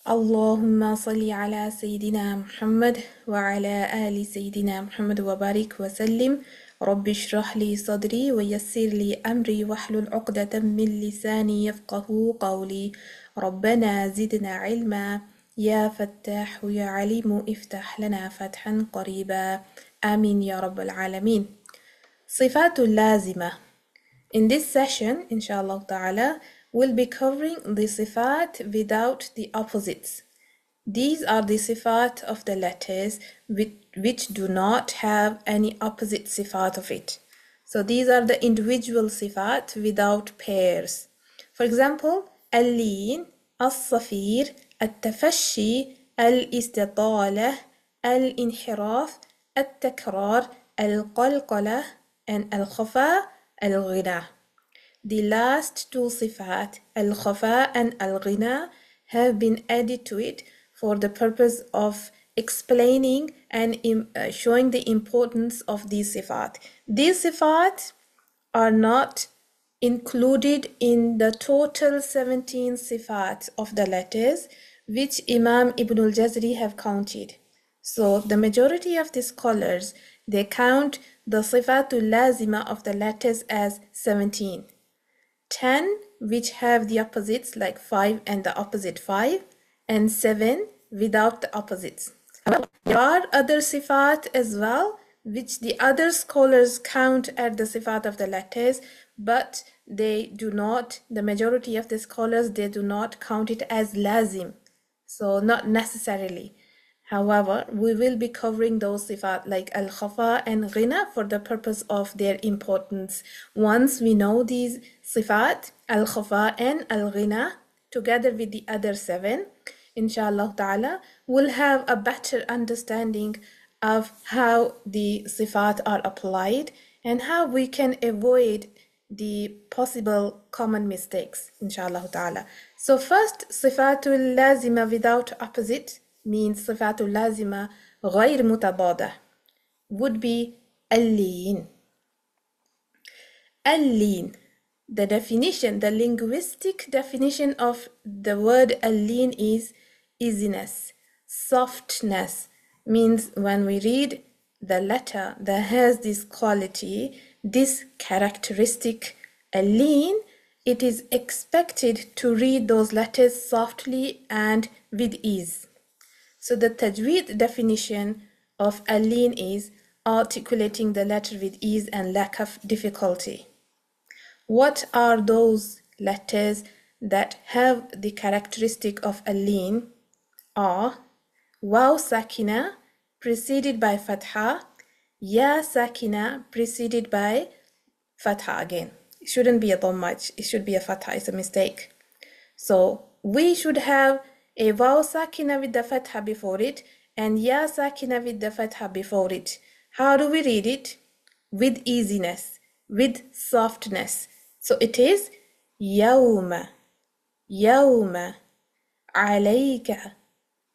اللهم صل على سيدنا محمد وعلى آل سيدنا محمد وبارك وسلم. رب اشرح لي صدري ويسر لي أمري واحلل عقدة من لساني يفقه قولي. ربنا زدنا علما يا فتاح يا عليم افتح لنا فتحا قريبا آمين يا رب العالمين. صفات لازمة. In this session, inshallah ta'ala, we'll be covering the sifat without the opposites. These are the sifat of the letters which do not have any opposite sifat of it. So these are the individual sifat without pairs. For example, Al-Leen, Al-Safir, Al-Tafashi, Al-Istitala, Al-Inhiraf, Al-Takrar, Al-Qalqala, and Al-Khafa, Al-Ghina. The last two sifat, Al-Khafa and Al-Ghina, have been added to it for the purpose of explaining and showing the importance of these sifat. These sifat are not included in the total 17 sifat of the letters which Imam Ibn al-Jazri have counted. So the majority of the scholars, they count the sifatul lazima of the letters as 17. 10 which have the opposites like 5 and the opposite 5, and 7 without the opposites. There are other sifat as well which the other scholars count as the sifat of the letters, but they do not, the majority of the scholars, they do not count it as lazim. So not necessarily. However, we will be covering those sifat like al-khafa and ghina for the purpose of their importance. Once we know these sifat, al-khafa and al-ghina, together with the other 7, inshallah ta'ala, we'll have a better understanding of how the sifat are applied and how we can avoid the possible common mistakes, inshallah ta'ala. So first, sifatul lazima without opposite means sifatul lazima غير متضادة would be Al-Leen. Al-Leen, the definition, the linguistic definition of the word Al-Leen is easiness, softness. Means when we read the letter that has this quality, this characteristic Al-Leen, it is expected to read those letters softly and with ease. So the tajweed definition of Al-Leen is articulating the letter with ease and lack of difficulty. What are those letters that have the characteristic of Al-Leen? Are Waw Sakina preceded by Fatha, Ya Sakina preceded by Fatha again. It shouldn't be a Dhamma, it should be a Fatha, it's a mistake. So we should have a Waw Sakina with the Fatha before it and Ya Sakina with the Fatha before it. How do we read it? With easiness, with softness. So it is Yawma, Yawma, Alayka,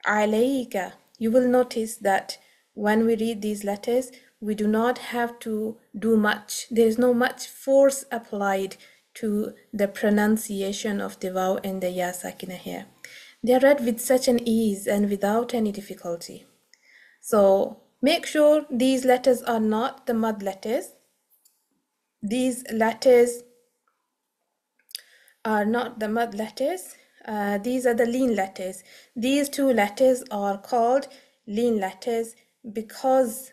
Alayka. You will notice that when we read these letters, we do not have to do much. There is no much force applied to the pronunciation of the Waw and the Ya Sakina here. They are read with such an ease and without any difficulty. So make sure these letters are not the mud letters. These letters are not the mud letters. These are the Leen letters. These two letters are called Leen letters because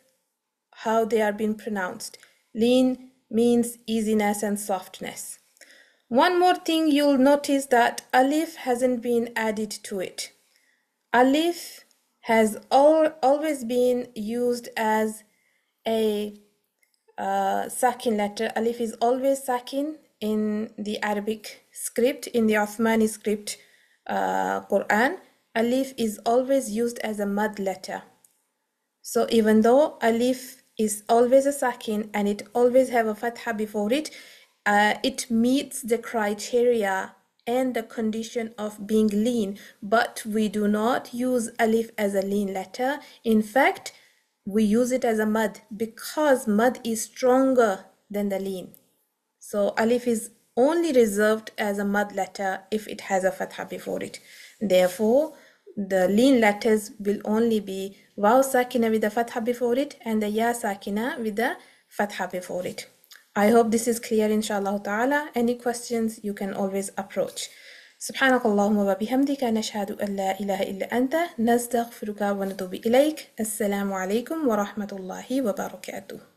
how they are being pronounced. Leen means easiness and softness. One more thing, you'll notice that alif hasn't been added to it. Alif has always been used as a sakin letter. Alif is always sakin in the Arabic script, in the Uthmani script Quran. Alif is always used as a mad letter. So even though alif is always a sakin and it always have a fatha before it, it meets the criteria and the condition of being leen, but we do not use alif as a leen letter. In fact, we use it as a mad because mad is stronger than the leen. So alif is only reserved as a mad letter if it has a fatha before it. Therefore, the lean letters will only be waw sakina with the fatha before it and the ya sakina with the fatha before it. I hope this is clear inshallah ta'ala. Any questions you can always approach. سبحانك اللهم وبحمدك نشهد أن لا إله إلا أنت نستغفرك ونتوب إليك. السلام عليكم ورحمة الله وبركاته.